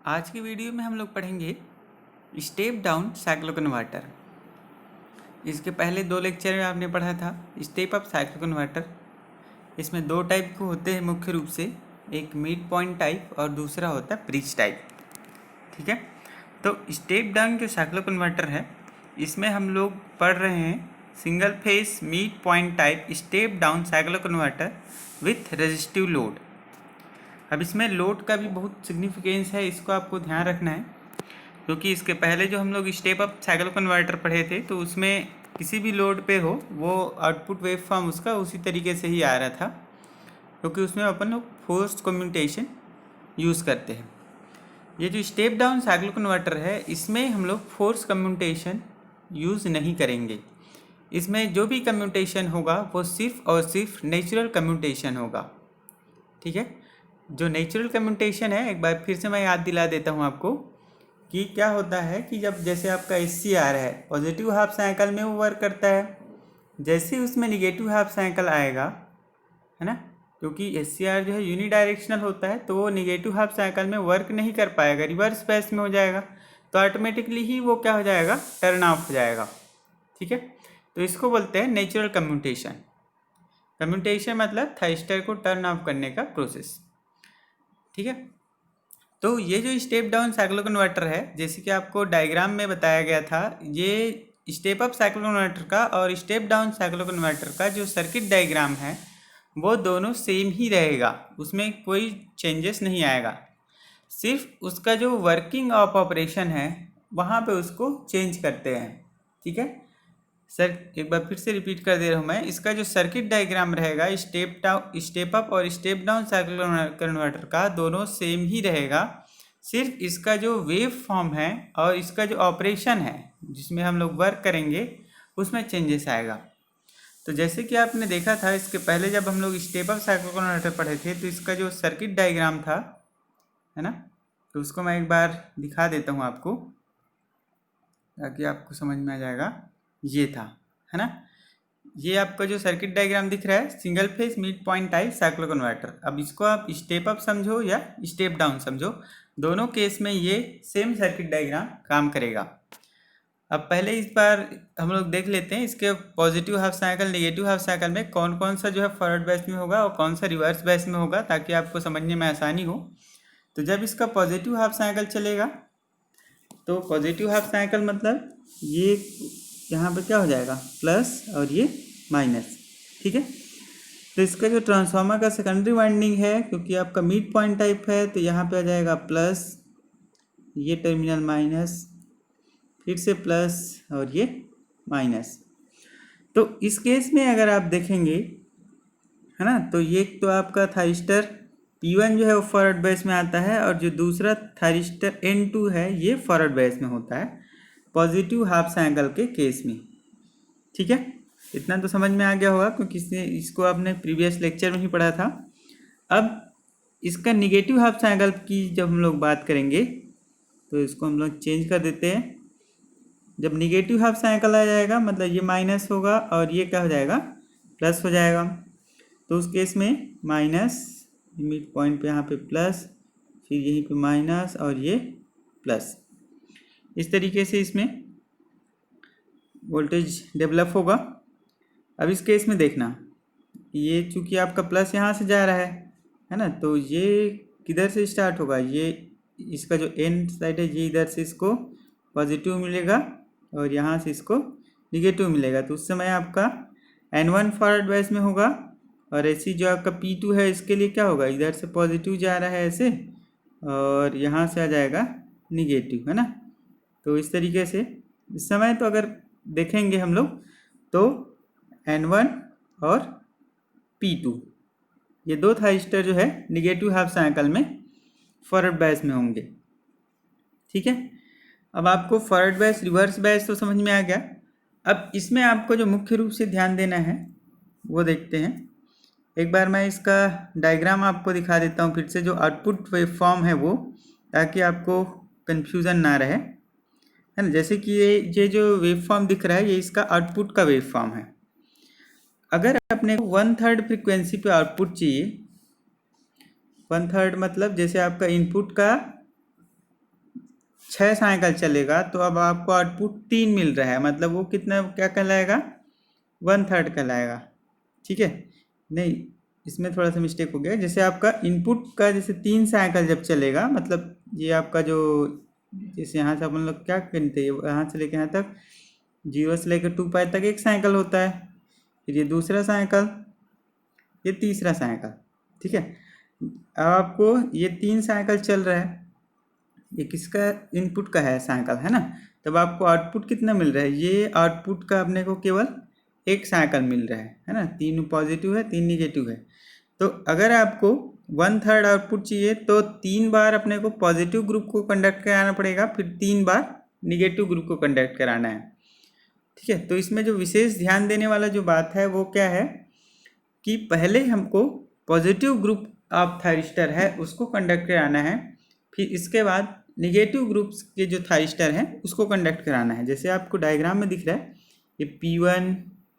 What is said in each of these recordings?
आज की वीडियो में हम लोग पढ़ेंगे स्टेप डाउन साइक्लो कन्वर्टर। इसके पहले 2 लेक्चर में आपने पढ़ा था स्टेप अप साइक्लो कन्वर्टर। इसमें 2 टाइप के होते हैं मुख्य रूप से, एक मिड पॉइंट टाइप और दूसरा होता है ब्रिज टाइप। ठीक है, तो स्टेप डाउन जो साइक्लो कन्वर्टर है इसमें हम लोग पढ़ रहे हैं single phase mid point type step down cyclo converter with resistive load. अब इसमें लोड का भी बहुत सिग्निफिकेंस है, इसको आपको ध्यान रखना है, क्योंकि इसके पहले जो हम लोग स्टेप अप साइक्लो कन्वर्टर पढ़े थे तो उसमें किसी भी लोड पे हो वो आउटपुट वेव फॉर्म उसका उसी तरीके से ही आ रहा था, क्योंकि उसमें अपन लोग फोर्स्ड कम्यूटेशन यूज़ करते हैं। ये जो स्टेप डाउन साइक्लो कन्वर्टर है इसमें हम लोग फोर्स कम्यूटेशन यूज़ नहीं करेंगे। इसमें जो भी कम्यूटेशन होगा वो सिर्फ और सिर्फ नेचुरल कम्यूटेशन होगा। ठीक है, जो नेचुरल कम्यूटेशन है एक बार फिर से मैं याद दिला देता हूँ आपको कि क्या होता है कि जब जैसे आपका SCR है पॉजिटिव हाफ साइकिल में वो वर्क करता है, जैसे उसमें निगेटिव हाफ साइकिल आएगा, है ना, क्योंकि SCR जो है यूनिडायरेक्शनल होता है तो वो निगेटिव हाफ साइकिल में वर्क नहीं कर पाएगा, रिवर्स बेस में हो जाएगा, तो ऑटोमेटिकली ही वो क्या हो जाएगा, टर्न ऑफ हो जाएगा। ठीक है, तो इसको बोलते हैं नेचुरल कम्यूटेशन। कम्यूटेशन मतलब थाइस्टर को टर्न ऑफ करने का प्रोसेस। ठीक है, तो ये जो स्टेप डाउन साइक्लो कन्वर्टर है जैसे कि आपको डायग्राम में बताया गया था, ये स्टेप अप साइक्लो कन्वर्टर का और स्टेप डाउन साइक्लो कन्वर्टर का जो सर्किट डायग्राम है वो दोनों सेम ही रहेगा, उसमें कोई चेंजेस नहीं आएगा। सिर्फ उसका जो वर्किंग ऑफ ऑपरेशन है वहाँ पे उसको चेंज करते हैं। ठीक है सर, एक बार फिर से रिपीट कर दे रहा हूँ मैं, इसका जो सर्किट डायग्राम रहेगा स्टेप अप और स्टेप डाउन साइक्लो कन्वर्टर का दोनों सेम ही रहेगा, सिर्फ इसका जो वेव फॉर्म है और इसका जो ऑपरेशन है जिसमें हम लोग वर्क करेंगे उसमें चेंजेस आएगा। तो जैसे कि आपने देखा था इसके पहले जब हम लोग स्टेप अप साइक्लो कन्वर्टर पढ़े थे तो इसका जो सर्किट डायग्राम था, है ना, तो उसको मैं एक बार दिखा देता हूँ आपको ताकि आपको समझ में आ जाएगा। ये था, है ना, ये आपका जो सर्किट डायग्राम दिख रहा है single phase mid point type cyclo converter. अब इसको आप स्टेप अप समझो या स्टेप डाउन समझो, दोनों केस में ये सेम सर्किट डायग्राम काम करेगा। अब पहले इस बार हम लोग देख लेते हैं इसके positive half cycle negative half cycle में कौन कौन सा जो है फॉरवर्ड बैच में होगा और कौन सा रिवर्स बैच में होगा, ताकि आपको समझने में आसानी हो। तो जब इसका पॉजिटिव हाफ साइकिल चलेगा तो पॉजिटिव हाफ साइकिल मतलब ये यहाँ पे क्या हो जाएगा, प्लस और ये माइनस। ठीक है, तो इसका जो ट्रांसफार्मर का सेकेंडरी वाइंडिंग है क्योंकि आपका मिड पॉइंट टाइप है तो यहाँ पे आ जाएगा प्लस, ये टर्मिनल माइनस, फिर से प्लस और ये माइनस। तो इस केस में अगर आप देखेंगे, है ना, तो ये तो आपका थाइस्टर P1 जो है वो फॉरवर्ड बेस में आता है और जो दूसरा थाइस्टर N2 है ये फॉरवर्ड बेस में होता है पॉजिटिव हाफ साइकिल के केस में। ठीक है, इतना तो समझ में आ गया होगा क्योंकि इसको आपने प्रीवियस लेक्चर में ही पढ़ा था। अब इसका निगेटिव हाफ साइकिल की जब हम लोग बात करेंगे तो इसको हम लोग चेंज कर देते हैं। जब निगेटिव हाफ साइकिल आ जाएगा मतलब ये माइनस होगा और ये क्या हो जाएगा, प्लस हो जाएगा। तो उस केस में माइनस, मिड पॉइंट पे यहाँ पे प्लस, फिर यहीं पे माइनस और ये प्लस, इस तरीके से इसमें वोल्टेज डेवलप होगा। अब इस केस में देखना, ये चूँकि आपका प्लस यहाँ से जा रहा है ना, तो ये किधर से स्टार्ट होगा, ये इसका जो एंड साइड है ये इधर से इसको पॉजिटिव मिलेगा और यहाँ से इसको निगेटिव मिलेगा, तो उस समय आपका N1 फॉरवर्ड बैच में होगा और ऐसी जो आपका P2 है इसके लिए क्या होगा, इधर से पॉजिटिव जा रहा है ऐसे और यहाँ से आ जाएगा निगेटिव, है ना। तो इस तरीके से इस समय तो अगर देखेंगे हम लोग तो N1 और P2 ये दो थाइस्टर जो है निगेटिव हाफ साइकिल में फॉरवर्ड बैच में होंगे। ठीक है, अब आपको फॉरवर्ड बैच रिवर्स बैच तो समझ में आ गया। अब इसमें आपको जो मुख्य रूप से ध्यान देना है वो देखते हैं। एक बार मैं इसका डायग्राम आपको दिखा देता हूँ फिर से, जो आउटपुट वेवफॉर्म है वो, ताकि आपको कन्फ्यूज़न ना रहे, है ना। जैसे कि ये जो वेवफॉर्म दिख रहा है ये इसका आउटपुट का वेवफॉर्म है। अगर अपने को 1/3 फ्रिक्वेंसी पे आउटपुट चाहिए, 1/3 मतलब जैसे आपका इनपुट का 6 साइकिल चलेगा तो अब आपको आउटपुट 3 मिल रहा है, मतलब वो कितना क्या कहलाएगा, 1/3 कहलाएगा। ठीक है, नहीं इसमें थोड़ा सा मिस्टेक हो गया। जैसे आपका इनपुट का जैसे 3 साइकिल जब चलेगा, मतलब ये आपका जो जैसे यहाँ से अपन लोग क्या करते हैं, यहाँ से लेके यहाँ तक 0 से लेकर 2 पाई तक एक साइकिल होता है, फिर ये दूसरा साइकिल, ये तीसरा साइकिल। ठीक है, अब आपको ये 3 साइकिल चल रहा है, ये किसका इनपुट का है साइकिल, है ना। तब आपको आउटपुट कितना मिल रहा है, ये आउटपुट का अपने को केवल एक साइकिल मिल रहा है ना। 3 पॉजिटिव है 3 निगेटिव है। तो अगर आपको 1/3 आउटपुट चाहिए तो 3 बार अपने को पॉजिटिव ग्रुप को कंडक्ट कराना पड़ेगा, फिर 3 बार निगेटिव ग्रुप को कंडक्ट कराना है। ठीक है, तो इसमें जो विशेष ध्यान देने वाला जो बात है वो क्या है कि पहले हमको पॉजिटिव ग्रुप ऑफ थायरिस्टर है उसको कंडक्ट कराना है, फिर इसके बाद निगेटिव ग्रुप्स के जो थायरिस्टर हैं उसको कंडक्ट कराना है। जैसे आपको डायग्राम में दिख रहा है ये P1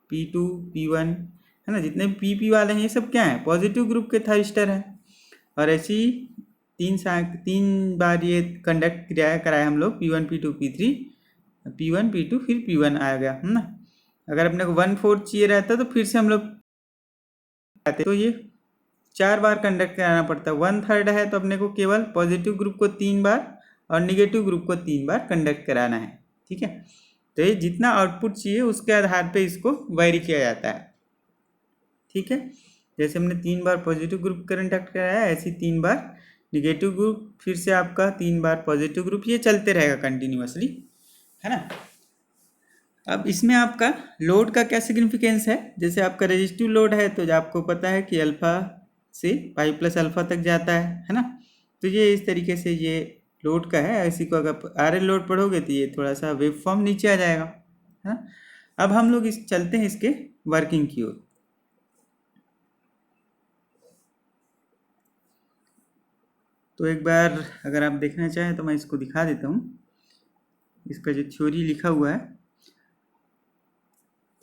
P2 P1 है ना, जितने भी PP वाले हैं ये सब क्या है, पॉजिटिव ग्रुप के थायरिस्टर हैं। और ऐसी 3 बार ये कंडक्ट कराया हम लोग P1 P2 P3 P1 P2 फिर P1 आ गया, है ना। अगर अपने को 1/4 चाहिए रहता तो फिर से हम लोग तो ये 4 बार कंडक्ट कराना पड़ता है। 1/3 है तो अपने को केवल पॉजिटिव ग्रुप को 3 बार और निगेटिव ग्रुप को 3 बार कंडक्ट कराना है। ठीक है, तो ये जितना आउटपुट चाहिए उसके आधार पे इसको वेरी किया जाता है। ठीक है, जैसे हमने 3 बार पॉजिटिव ग्रुप कंडक्ट कराया ऐसे 3 बार निगेटिव ग्रुप, फिर से आपका 3 बार पॉजिटिव ग्रुप, ये चलते रहेगा कंटिन्यूअसली, है ना। अब इसमें आपका लोड का क्या सिग्निफिकेंस है, जैसे आपका रेजिस्टिव लोड है तो आपको पता है कि अल्फा से पाई प्लस अल्फा तक जाता है ना। तो ये इस तरीके से ये लोड का है। इसी को अगर RL लोड पढ़ोगे तो ये थोड़ा सा वेव फॉर्म नीचे आ जाएगा, है ना। अब हम लोग इस चलते हैं इसके वर्किंग की ओर। तो एक बार अगर आप देखना चाहें तो मैं इसको दिखा देता हूँ, इसका जो थ्योरी लिखा हुआ है।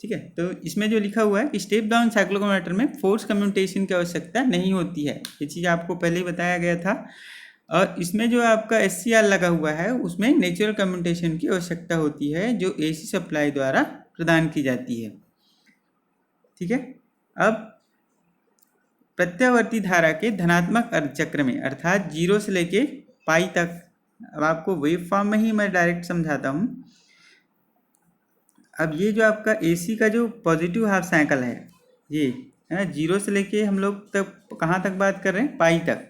ठीक है, तो इसमें जो लिखा हुआ है कि स्टेप डाउन साइक्लोकन्वर्टर में फोर्स कम्यूटेशन की आवश्यकता नहीं होती है, ये चीज़ आपको पहले ही बताया गया था। और इसमें जो आपका SCR लगा हुआ है उसमें नेचुरल कम्यूटेशन की आवश्यकता होती है जो AC सप्लाई द्वारा प्रदान की जाती है। ठीक है, अब प्रत्यावर्ती धारा के धनात्मक अर्धचक्र में अर्थात 0 से लेके पाई तक, अब आपको वेव फॉर्म में ही मैं डायरेक्ट समझाता हूँ। अब ये जो आपका AC का जो पॉजिटिव हाफ साइकिल है ये, है ना, 0 से लेके हम लोग तक कहाँ तक बात कर रहे हैं, पाई तक।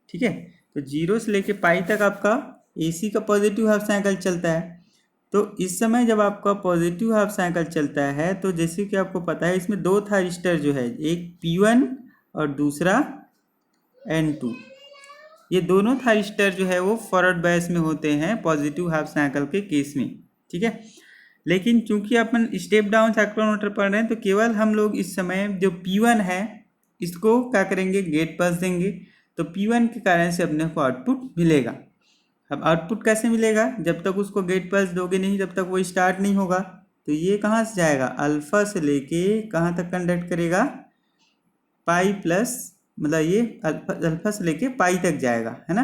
ठीक है, तो 0 से लेके पाई तक आपका AC का पॉजिटिव हाफ साइकिल चलता है। तो इस समय जब आपका पॉजिटिव हाफ साइकिल चलता है तो जैसे कि आपको पता है इसमें 2 थायरिस्टर जो है, एक P1 और दूसरा N2, ये दोनों थायरिस्टर जो है वो फॉरवर्ड बायस में होते हैं पॉजिटिव हाफ साइकिल के केस में। ठीक है, लेकिन चूंकि अपन स्टेप डाउन साइक्लोकन्वर्टर पढ़ रहे हैं तो केवल हम लोग इस समय जो P1 है इसको क्या करेंगे, गेट पल्स देंगे। तो P1 के कारण से अपने को आउटपुट मिलेगा। अब आउटपुट कैसे मिलेगा, जब तक उसको गेट पल्स दोगे नहीं जब तक वो स्टार्ट नहीं होगा। तो ये कहाँ से जाएगा, अल्फा से लेके कहाँ तक कंडक्ट करेगा, पाई प्लस, मतलब ये अल्फा से लेके पाई तक जाएगा, है ना।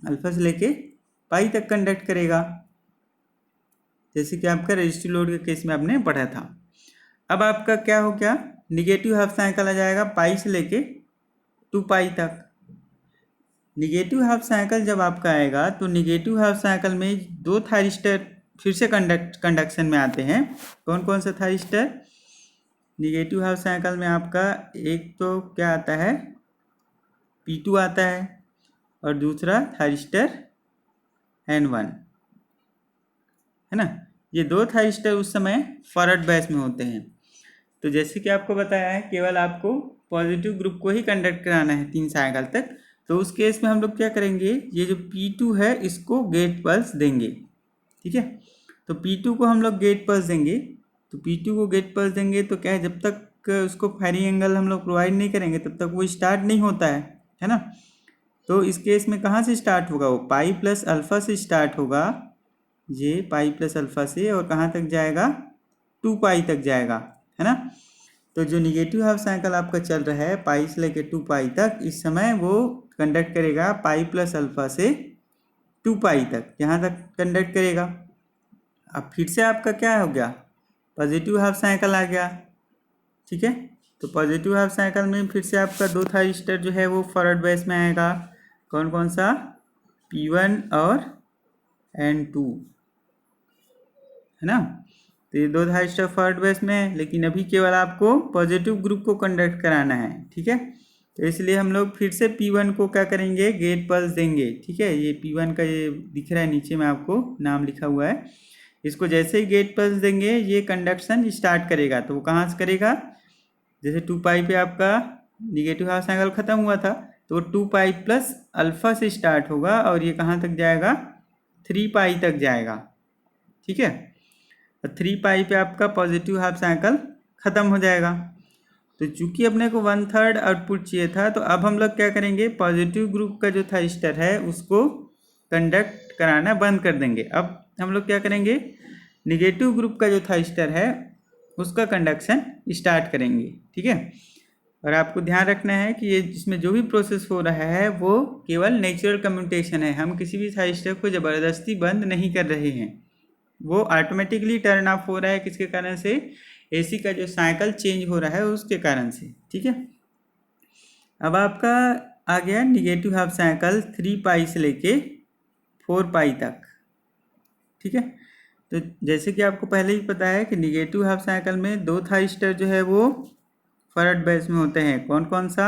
अल्फा से लेके पाई तक कंडक्ट करेगा, जैसे कि आपका रजिस्टिव लोड के केस में आपने पढ़ा था। अब आपका क्या हो गया, निगेटिव हाफ साइकिल आ जाएगा पाई से लेके 2 पाई तक। निगेटिव हाफ साइकिल जब आपका आएगा तो निगेटिव हाफ साइकिल में 2 थायरिस्टर फिर से कंडक्शन में आते हैं। कौन कौन सा थायरिस्टर निगेटिव हाफ साइकिल में आपका, एक तो क्या आता है P2 आता है और दूसरा थायरिस्टर N1, है ना। ये 2 थायरिस्टर उस समय फॉरवर्ड बायस में होते हैं। तो जैसे कि आपको बताया है केवल आपको पॉजिटिव ग्रुप को ही कंडक्ट कराना है 3 साइकिल तक। तो उस केस में हम लोग क्या करेंगे, ये जो P2 है इसको गेट पल्स देंगे। ठीक है, तो P2 को हम लोग गेट पल्स देंगे। तो P2 को गेट पल्स देंगे तो क्या है, जब तक उसको फायरिंग एंगल हम लोग प्रोवाइड नहीं करेंगे तब तक वो स्टार्ट नहीं होता है ना। तो इस केस में कहाँ से स्टार्ट होगा, वो पाई प्लस अल्फा से स्टार्ट होगा, ये पाई प्लस अल्फा से, और कहाँ तक जाएगा 2 पाई तक जाएगा, है ना। तो जो निगेटिव हाफ साइकिल आपका चल रहा है पाई से लेके 2 पाई तक, इस समय वो कंडक्ट करेगा पाई प्लस अल्फा से 2 पाई तक, यहाँ तक कंडक्ट करेगा। अब फिर से आपका क्या हो गया, पॉजिटिव हाफ साइकिल आ गया। ठीक है, तो पॉजिटिव हाफ साइकिल में फिर से आपका 2 थाइरिस्टर जो है वो फॉरवर्ड बेस में आएगा। कौन कौन सा, P1 और N2, है ना। तो ये 2 थाइरिस्टर फॉरवर्ड बेस में है, लेकिन अभी केवल आपको पॉजिटिव ग्रुप को कंडक्ट कराना है। ठीक है, तो इसलिए हम लोग फिर से P1 को क्या करेंगे, गेट पल्स देंगे। ठीक है, ये P1 का ये दिख रहा है नीचे में आपको नाम लिखा हुआ है, इसको जैसे ही गेट पल्स देंगे ये कंडक्शन स्टार्ट करेगा। तो वो कहाँ से करेगा, जैसे 2 पाई पे आपका निगेटिव हाफ साइकिल खत्म हुआ था, तो 2 पाई प्लस अल्फा से स्टार्ट होगा और ये कहाँ तक जाएगा, 3 पाई तक जाएगा। ठीक है, और 3 पाई पे आपका पॉजिटिव हाफ साइकिल खत्म हो जाएगा। तो चूंकि अपने को 1/3 आउटपुट चाहिए था, तो अब हम लोग क्या करेंगे, पॉजिटिव ग्रुप का जो थाइरिस्टर है उसको कंडक्ट कराना बंद कर देंगे। अब हम लोग क्या करेंगे, निगेटिव ग्रुप का जो थाइरिस्टर है उसका कंडक्शन स्टार्ट करेंगे। ठीक है, और आपको ध्यान रखना है कि ये इसमें जो भी प्रोसेस हो रहा है वो केवल नेचुरल कम्यूटेशन है, हम किसी भी थाइरिस्टर को ज़बरदस्ती बंद नहीं कर रहे हैं, वो ऑटोमेटिकली टर्न ऑफ हो रहा है। किसके कारण से, एसी का जो साइकिल चेंज हो रहा है उसके कारण से। ठीक है, अब आपका आ गया निगेटिव हाफ साइकिल 3 पाई से लेके 4 पाई तक। ठीक है, तो जैसे कि आपको पहले ही पता है कि निगेटिव हाफ साइकिल में 2 थाइरिस्टर जो है वो फॉरवर्ड बेस में होते हैं। कौन कौन सा,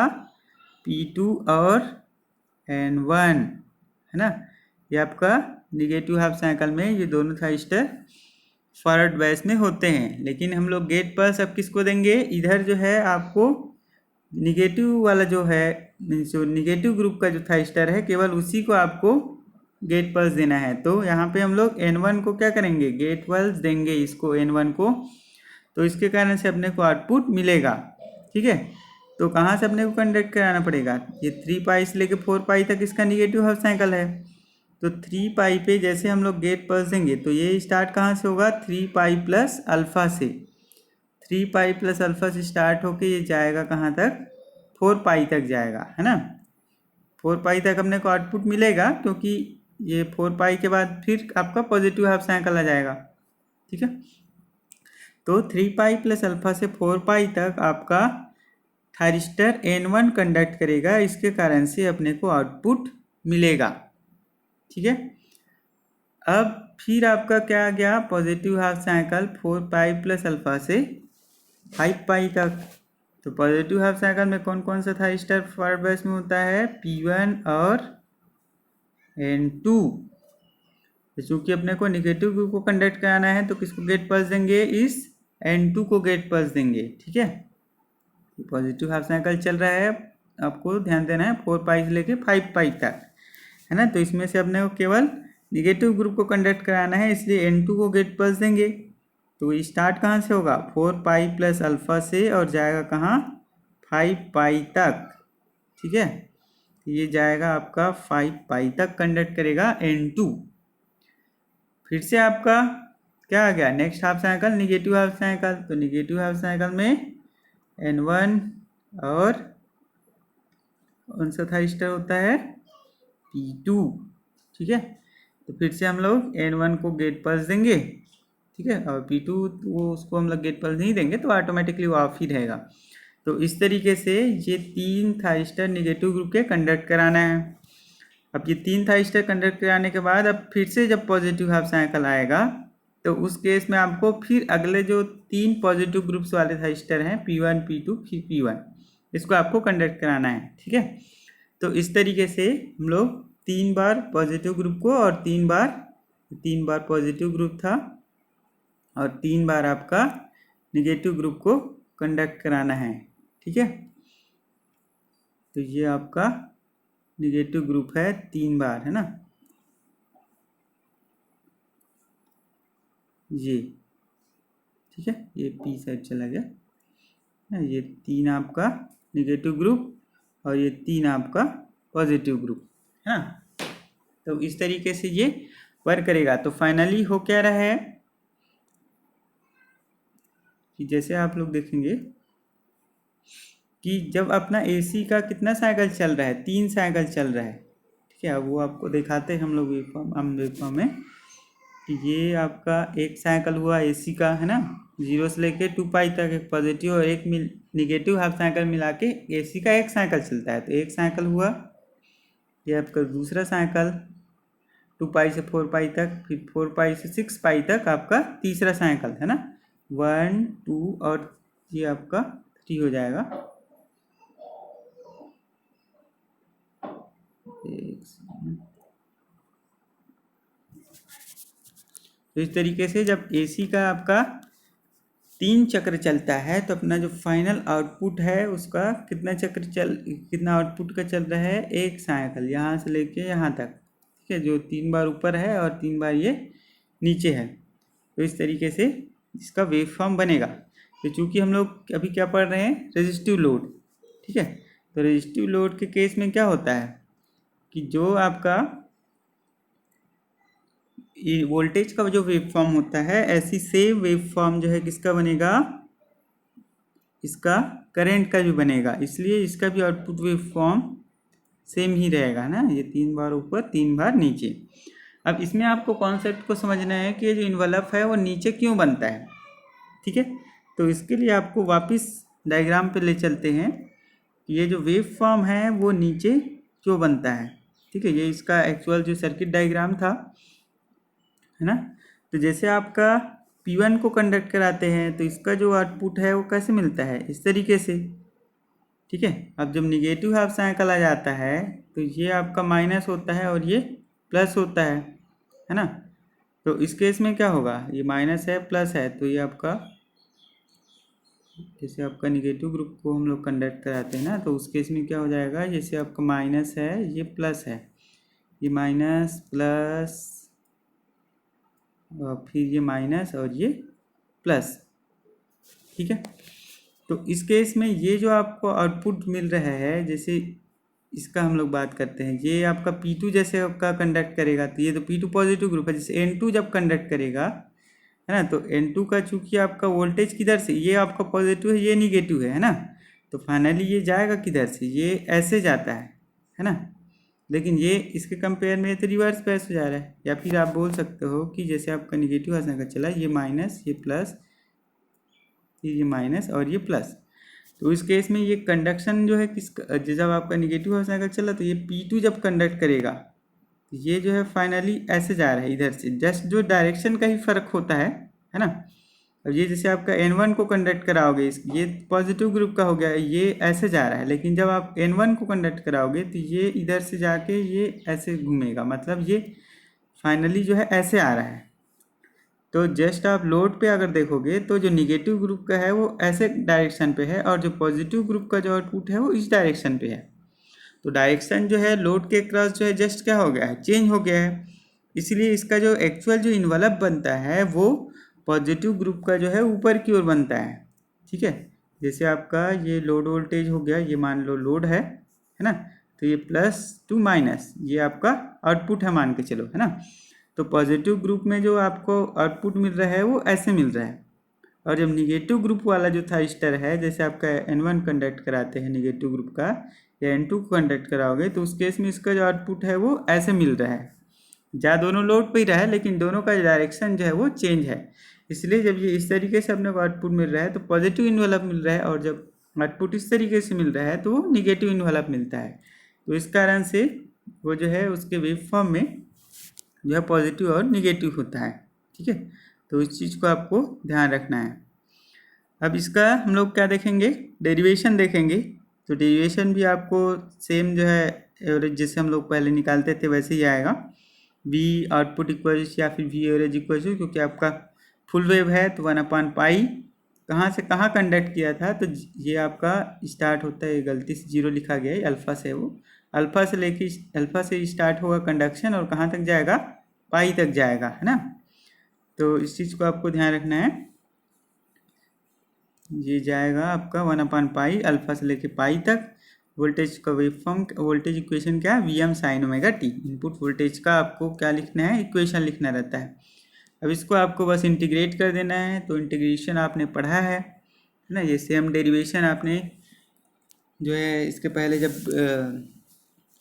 P2 और N1, है ना। ये आपका निगेटिव हाफ साइकिल में ये दोनों थाइरिस्टर फॉरवर्ड बेस में होते हैं। लेकिन हम लोग गेट पल्स अब किसको देंगे, इधर जो है आपको निगेटिव वाला जो है, जो निगेटिव ग्रुप का जो थाइरिस्टर है केवल उसी को आपको गेट पल्स देना है। तो यहाँ पे हम लोग N1 को क्या करेंगे, गेट पल्स देंगे इसको N1 को, तो इसके कारण से अपने को आउटपुट मिलेगा। ठीक है, तो कहाँ से अपने को कंडक्ट कराना पड़ेगा, ये 3 पाई से लेके 4 पाई तक इसका निगेटिव हाफ साइकिल है। तो 3 पाई पे जैसे हम लोग गेट पल्स देंगे तो ये स्टार्ट कहाँ से होगा, 3 पाई प्लस अल्फ़ा से। 3 पाई प्लस अल्फ़ा से स्टार्ट होके ये जाएगा कहाँ तक, 4 पाई तक जाएगा, है ना। 4 पाई तक अपने को आउटपुट मिलेगा, क्योंकि ये 4 पाई के बाद फिर आपका पॉजिटिव हाफ साइकिल आ जाएगा। ठीक है, तो 3 पाई प्लस अल्फ़ा से 4 पाई तक आपका थाइरिस्टर N1 कंडक्ट करेगा, इसके कारण से अपने को आउटपुट मिलेगा। ठीक है, अब फिर आपका क्या आ गया, positive half cycle 4 pi plus alpha से 5 पाई तक। तो पॉजिटिव हाफ साइकिल में कौन कौन सा थाइरिस्टर फॉरवर्ड बेस में होता है, P1 और N2। तो चूँकि अपने को निगेटिव ग्रुप को कंडक्ट कराना है तो किसको गेट पल्स देंगे, इस N2 को गेट पल्स देंगे। ठीक है, पॉजिटिव हाफ साइकिल चल रहा है, आपको ध्यान देना है 4 पाई से लेके 5 पाई तक, है ना। तो इसमें से अपने को केवल निगेटिव ग्रुप को कंडक्ट कराना है, इसलिए N2 को गेट पल्स देंगे। तो स्टार्ट कहाँ से होगा, 4 पाई प्लस अल्फ़ा से और जाएगा कहाँ, 5 पाई तक। ठीक है, ये जाएगा आपका 5 पाई तक कंडक्ट करेगा N2। फिर से आपका क्या आ गया, next half cycle negative half cycle. तो निगेटिव हाफ साइकिल में N1 और कौन सा थाइरिस्टर होता है, P2। ठीक है, तो फिर से हम लोग N1 को गेट पल्स देंगे। ठीक है, और P2 वो उसको हम लोग गेट पल्स नहीं देंगे, तो ऑटोमेटिकली वो ऑफ ही रहेगा। तो इस तरीके से ये 3 थाइरिस्टर निगेटिव ग्रुप के कंडक्ट कराना है। अब ये 3 थाइरिस्टर कंडक्ट कराने के बाद अब फिर से जब पॉजिटिव हाफ साइकिल आएगा तो उस केस में आपको फिर अगले जो 3 पॉजिटिव ग्रुप्स वाले थाइरिस्टर हैं, P1 P2 फिर P1, इसको आपको कंडक्ट कराना है। ठीक है, तो इस तरीके से हम लोग 3 बार पॉजिटिव ग्रुप को और 3 बार पॉजिटिव ग्रुप था और 3 बार आपका निगेटिव ग्रुप को कंडक्ट कराना है। ठीक है, तो ये आपका निगेटिव ग्रुप है 3 बार, है ना, ये। ठीक है, ये P साइड चला गया, ये 3 आपका निगेटिव ग्रुप और ये 3 आपका पॉजिटिव ग्रुप, है ना। तो इस तरीके से ये वर्क करेगा। तो फाइनली हो क्या रहा है कि जैसे आप लोग देखेंगे कि जब अपना एसी का कितना साइकिल चल रहा है, 3 साइकिल चल रहा है। ठीक है। वो आपको दिखाते हैं हम लोग वेवफॉर्म में कि ये आपका एक साइकिल हुआ एसी का, है ना, 0 से लेके 2 पाई तक, एक पॉजिटिव और एक निगेटिव हाफ साइकिल मिला के एसी का एक साइकिल चलता है। तो एक साइकिल हुआ, ये आपका दूसरा साइकिल 2 पाई से 4 पाई तक, फिर 4 पाई से 6 पाई तक आपका तीसरा साइकिल, है ना, 1 2 और ये आपका 3 हो जाएगा। तो इस तरीके से जब एसी का आपका 3 चक्र चलता है तो अपना जो फाइनल आउटपुट है उसका कितना आउटपुट का चल रहा है, एक साइकिल यहाँ से लेके यहाँ तक, ठीक है, जो 3 बार ऊपर है और 3 बार ये नीचे है। तो इस तरीके से इसका वेव फॉर्म बनेगा। तो चूँकि हम लोग अभी क्या पढ़ रहे हैं, रेजिस्टिव लोड, ठीक है। तो रेजिस्टिव लोड के केस में क्या होता है कि जो आपका वोल्टेज का जो वेव फॉर्म होता है, ऐसी सेम वेव फॉर्म जो है किसका बनेगा, इसका करंट का भी बनेगा। इसलिए इसका भी आउटपुट वेव फॉर्म सेम ही रहेगा ना, ये 3 बार ऊपर 3 बार नीचे। अब इसमें आपको कॉन्सेप्ट को समझना है कि ये जो इन्वलप है वो नीचे क्यों बनता है, ठीक है। तो इसके लिए आपको वापस डायग्राम पे ले चलते हैं कि ये जो वेव फॉर्म है वो नीचे क्यों बनता है, ठीक है। ये इसका एक्चुअल जो सर्किट डायग्राम था, है ना। तो जैसे आपका P1 को कंडक्ट कराते हैं तो इसका जो आउटपुट है वो कैसे मिलता है, इस तरीके से, ठीक है। अब जब निगेटिव हाफ साइकिल आ जाता है तो ये आपका माइनस होता है और ये प्लस होता है ना। तो इस केस में क्या होगा, ये माइनस है प्लस है, तो ये आपका जैसे आपका निगेटिव ग्रुप को हम लोग कंडक्ट कराते हैं ना, तो उस केस में क्या हो जाएगा, जैसे आपका माइनस है ये प्लस है, ये माइनस प्लस और फिर ये माइनस और ये प्लस, ठीक है। तो इस केस में ये जो आपको आउटपुट मिल रहा है, जैसे इसका हम लोग बात करते हैं, ये आपका P2 जैसे आपका कंडक्ट करेगा तो ये तो P2 पॉजिटिव ग्रुप है, जैसे N2 जब कंडक्ट करेगा, है ना, तो N2 का चूंकि आपका वोल्टेज किधर से, ये आपका पॉजिटिव है ये निगेटिव है ना, तो फाइनली ये जाएगा किधर से, ये ऐसे जाता है ना। लेकिन ये इसके कंपेयर में तो रिवर्स पैस हो जा रहा है। या फिर आप बोल सकते हो कि जैसे आपका निगेटिव हाथ का चला, ये माइनस ये प्लस, ये माइनस और ये प्लस, तो इस केस में ये कंडक्शन जो है जब आपका निगेटिव हाथ का चला तो ये P2 जब कंडक्ट करेगा तो ये जो है फाइनली ऐसे जा रहा है इधर से, जस्ट जो डायरेक्शन का ही फर्क होता है ना। अब ये जैसे आपका N1 को कंडक्ट कराओगे, ये पॉजिटिव ग्रुप का हो गया, ये ऐसे जा रहा है, लेकिन जब आप N1 को कंडक्ट कराओगे तो ये इधर से जाके ये ऐसे घूमेगा, मतलब ये फाइनली जो है ऐसे आ रहा है। तो जस्ट आप लोड पे अगर देखोगे तो जो निगेटिव ग्रुप का है वो ऐसे डायरेक्शन पे है और जो पॉजिटिव ग्रुप का जो आउटपुट है वो इस डायरेक्शन पे है। तो डायरेक्शन जो है लोड के क्रॉस जो है जस्ट क्या हो गया है, चेंज हो गया है। इसलिए इसका जो एक्चुअल जो इन्वलप बनता है वो पॉजिटिव ग्रुप का जो है ऊपर की ओर बनता है, ठीक है। जैसे आपका ये लोड वोल्टेज हो गया, ये मान लो लोड है ना, तो ये प्लस टू माइनस ये आपका आउटपुट है मान के चलो, है ना। तो पॉजिटिव ग्रुप में जो आपको आउटपुट मिल रहा है वो ऐसे मिल रहा है, और जब निगेटिव ग्रुप वाला जो थाइस्टर है, जैसे आपका N1 कंडक्ट कराते हैं निगेटिव ग्रुप का, या N2 को कंडक्ट कराओगे तो उस केस में इसका जो आउटपुट है वो ऐसे मिल रहा है। जा दोनों लोड पे ही रहा है लेकिन दोनों का डायरेक्शन जो है वो चेंज है। इसलिए जब ये इस तरीके से अपने को आउटपुट मिल रहा है तो पॉजिटिव इन्वलप मिल रहा है, और जब आउटपुट इस तरीके से मिल रहा है तो वो निगेटिव इन्वलप मिलता है। तो इस कारण से वो जो है उसके वेव फॉर्म में जो है पॉजिटिव और निगेटिव होता है, ठीक है। तो इस चीज़ को आपको ध्यान रखना है। अब इसका हम लोग क्या देखेंगे, डेरिवेशन देखेंगे। तो डेरिवेशन भी आपको सेम जो है एवरेज जैसे हम लोग पहले निकालते थे वैसे ही आएगा, V आउटपुट इक्वल या फिर V एवरेज इक्वल, क्योंकि आपका फुल वेव है तो 1/पाई कहाँ से कहाँ कंडक्ट किया था, तो ये आपका स्टार्ट होता है, गलती से 0 लिखा गया है, अल्फ़ा से, वो अल्फ़ा से लेके अल्फ़ा से स्टार्ट होगा कंडक्शन और कहाँ तक जाएगा, पाई तक जाएगा, है ना। तो इस चीज़ को आपको ध्यान रखना है। ये जाएगा आपका 1/पाई अल्फ़ा से लेके पाई तक। वोल्टेज का वेव फॉर्म, वोल्टेज इक्वेशन क्या है, Vm sin omega t। Input voltage का आपको क्या लिखना है, इक्वेशन लिखना रहता है। अब इसको आपको बस इंटीग्रेट कर देना है। तो इंटीग्रेशन आपने पढ़ा है ना, ये सेम डेरिवेशन आपने जो है इसके पहले जब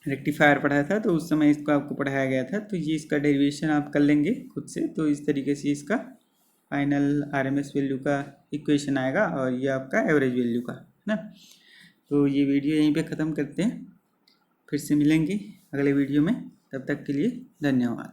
रेक्टिफायर पढ़ा था तो उस समय इसको आपको पढ़ाया गया था। तो ये इसका डेरिवेशन आप कर लेंगे खुद से। तो इस तरीके से इसका फाइनल आरएमएस वैल्यू का इक्वेशन आएगा और ये आपका एवरेज वैल्यू का, है ना। तो ये वीडियो यहीं पे ख़त्म करते हैं, फिर से मिलेंगे अगले वीडियो में। तब तक के लिए धन्यवाद।